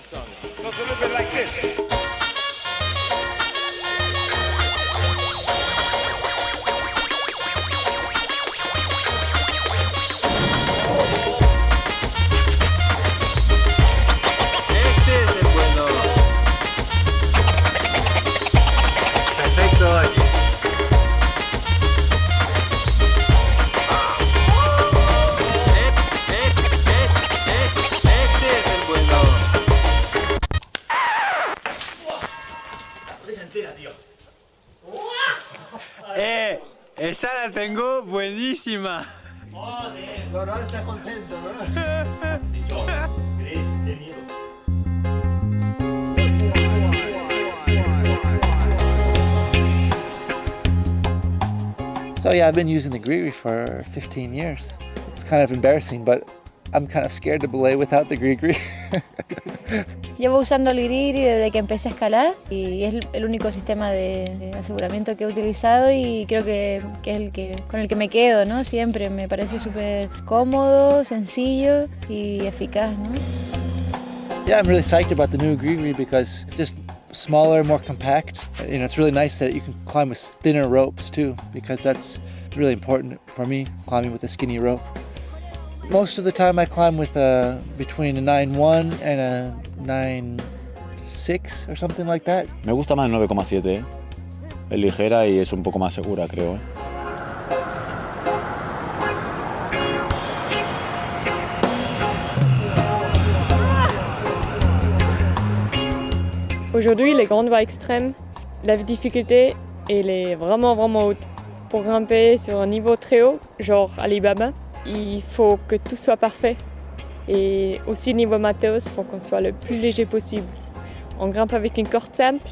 song. It goes a little bit like this. Este es el bueno. Perfecto aquí. Este es el bueno. Esa la tengo buenísima. Joder, Loro está contento, ¿no? Dicho, Chris, de miedo. So yeah, I've been using the GRIGRI for 15 years. It's kind of embarrassing, but I'm kind of scared to belay without the GRIGRI. Llevo usando el GRIGRI desde que empecé a escalar y es el único sistema de aseguramiento que he utilizado y creo que es con el que me quedo, ¿no? Siempre me parece súper cómodo, sencillo y eficaz, ¿no? Yeah, I'm really psyched about the new GRIGRI because it's just smaller, more compact. You know, it's really nice that you can climb with thinner ropes too, because that's really important for me, climbing with a skinny rope. Most of the time I climb with between a 9.1 and a 9.6 or something like that. Me gusta más el 9,7, ¿eh? Es ligera y es un poco más segura, creo, ¿eh? Aujourd'hui, les grandes voies extrêmes, la difficulté elle est vraiment haute. Pour grimper sur un niveau très haut, genre Alibaba, il faut que tout soit parfait. Et aussi niveau matos, il faut qu'on soit le plus léger possible. On grimpe avec une corde simple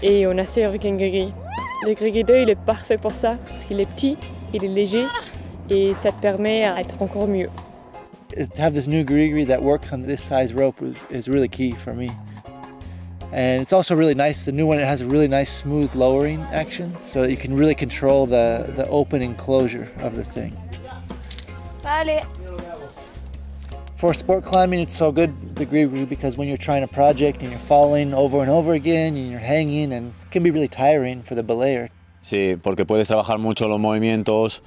et on assure avec un GRIGRI. Le GRIGRI 2, il est parfait pour ça, parce qu'il est petit, il est léger et ça te permet d'être encore mieux. To have this new GRIGRI that works on this size rope is really key for me. And it's also really nice, the new one, it has a really nice smooth lowering action, so you can really control the open and closure of the thing. Vale. For sport climbing, it's so good, the GRIGRI, because when you're trying a project and you're falling over and over again and you're hanging, and it can be really tiring for the belayer. Sí, porque puedes trabajar mucho los movimientos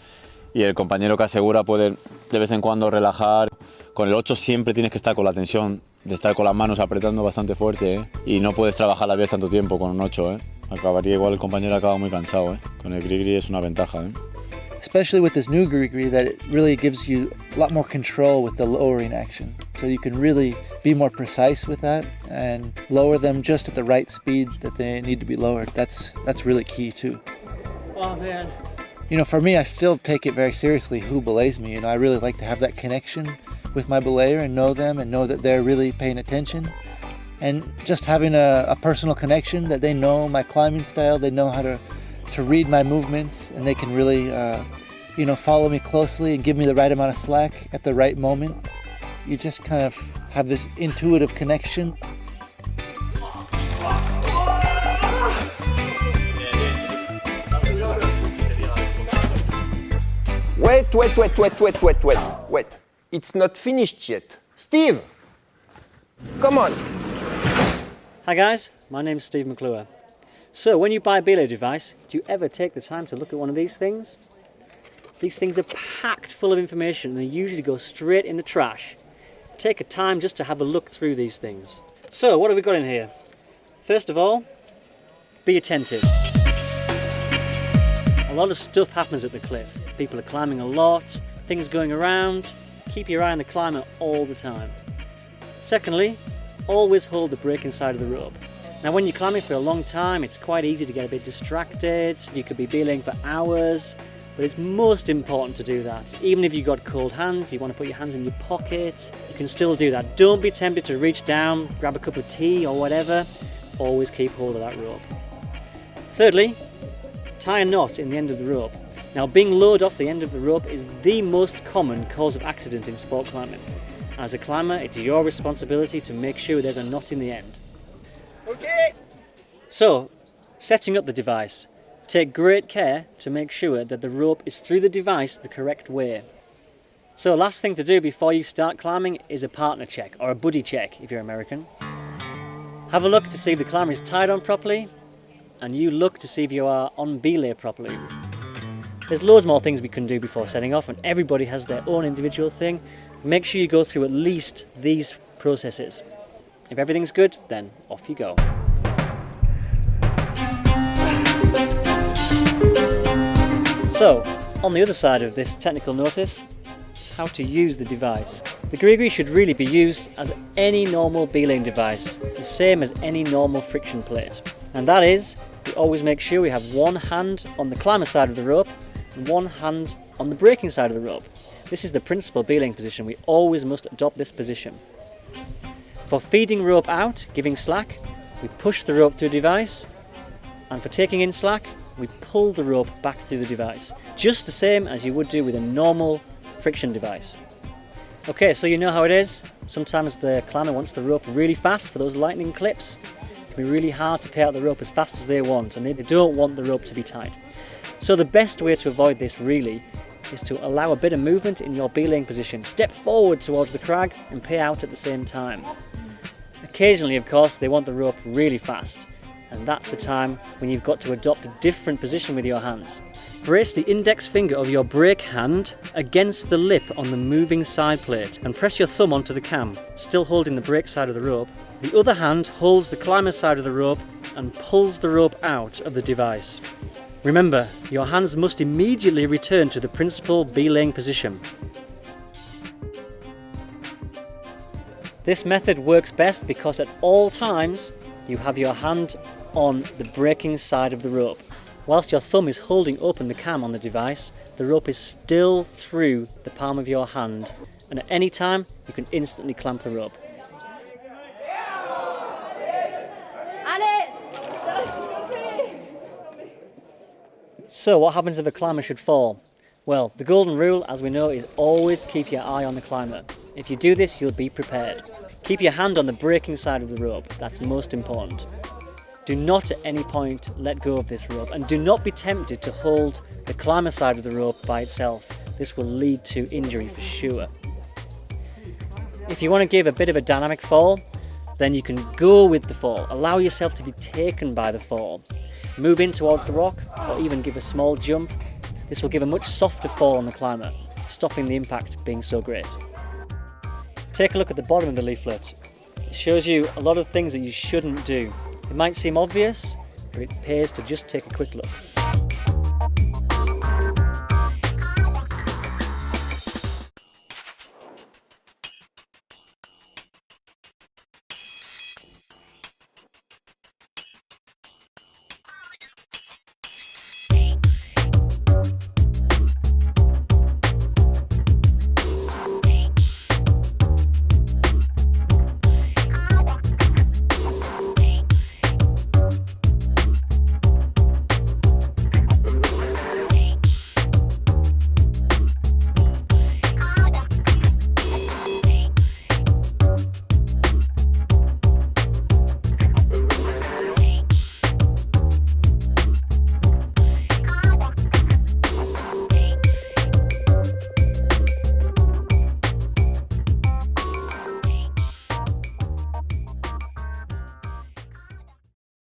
y el compañero que asegura puede de vez en cuando relajar. Con el 8 siempre tienes que estar con la tensión de estar con las manos apretando bastante fuerte, ¿eh? Y no puedes trabajar a la vez tanto tiempo con un 8, ¿eh? Acabaría igual, el compañero acaba muy cansado, ¿eh? Con el GRIGRI es una ventaja, ¿eh? Especially with this new GRIGRI, that it really gives you a lot more control with the lowering action. So you can really be more precise with that and lower them just at the right speed that they need to be lowered. That's really key too. Oh man. You know, for me, I still take it very seriously who belays me. You know, I really like to have that connection with my belayer and know them and know that they're really paying attention. And just having a personal connection, that they know my climbing style, they know how to read my movements, and they can really, you know, follow me closely and give me the right amount of slack at the right moment. You just kind of have this intuitive connection. Wait. It's not finished yet. Steve! Come on! Hi guys, my name's Steve McClure. So when you buy a belay device, do you ever take the time to look at one of these things? These things are packed full of information and they usually go straight in the trash. Take a time just to have a look through these things. So what have we got in here? First of all, be attentive. A lot of stuff happens at the cliff. People are climbing a lot, things going around. Keep your eye on the climber all the time. Secondly, always hold the braking side of the rope. Now when you're climbing for a long time, it's quite easy to get a bit distracted. You could be belaying for hours, but it's most important to do that. Even if you've got cold hands, you want to put your hands in your pocket, you can still do that. Don't be tempted to reach down, grab a cup of tea or whatever. Always keep hold of that rope. Thirdly, tie a knot in the end of the rope. Now being lowered off the end of the rope is the most common cause of accident in sport climbing. As a climber, it's your responsibility to make sure there's a knot in the end. Okay. So, setting up the device. Take great care to make sure that the rope is through the device the correct way. So last thing to do before you start climbing is a partner check, or a buddy check if you're American. Have a look to see if the climber is tied on properly, and you look to see if you are on belay properly. There's loads more things we can do before setting off, and everybody has their own individual thing. Make sure you go through at least these processes. If everything's good, then off you go. So, on the other side of this technical notice, how to use the device. The GRIGRI should really be used as any normal belaying device, the same as any normal friction plate. And that is, we always make sure we have one hand on the climber side of the rope and one hand on the braking side of the rope. This is the principal belaying position. We always must adopt this position. For feeding rope out, giving slack, we push the rope through the device, and for taking in slack, we pull the rope back through the device, just the same as you would do with a normal friction device. Okay, so you know how it is. Sometimes the climber wants the rope really fast for those lightning clips. It can be really hard to pay out the rope as fast as they want, and they don't want the rope to be tight. So the best way to avoid this really is to allow a bit of movement in your belaying position. Step forward towards the crag and pay out at the same time. Occasionally, of course, they want the rope really fast, and that's the time when you've got to adopt a different position with your hands. Brace the index finger of your brake hand against the lip on the moving side plate and press your thumb onto the cam, still holding the brake side of the rope. The other hand holds the climber's side of the rope and pulls the rope out of the device. Remember, your hands must immediately return to the principal belaying position. This method works best because at all times you have your hand on the braking side of the rope. Whilst your thumb is holding open the cam on the device, the rope is still through the palm of your hand, and at any time you can instantly clamp the rope. So what happens if a climber should fall? Well, the golden rule, as we know, is always keep your eye on the climber. If you do this, you'll be prepared. Keep your hand on the braking side of the rope, that's most important. Do not at any point let go of this rope, and do not be tempted to hold the climber side of the rope by itself. This will lead to injury for sure. If you want to give a bit of a dynamic fall, then you can go with the fall. Allow yourself to be taken by the fall. Move in towards the rock, or even give a small jump. This will give a much softer fall on the climber, stopping the impact being so great. Take a look at the bottom of the leaflet. It shows you a lot of things that you shouldn't do. It might seem obvious, but it pays to just take a quick look.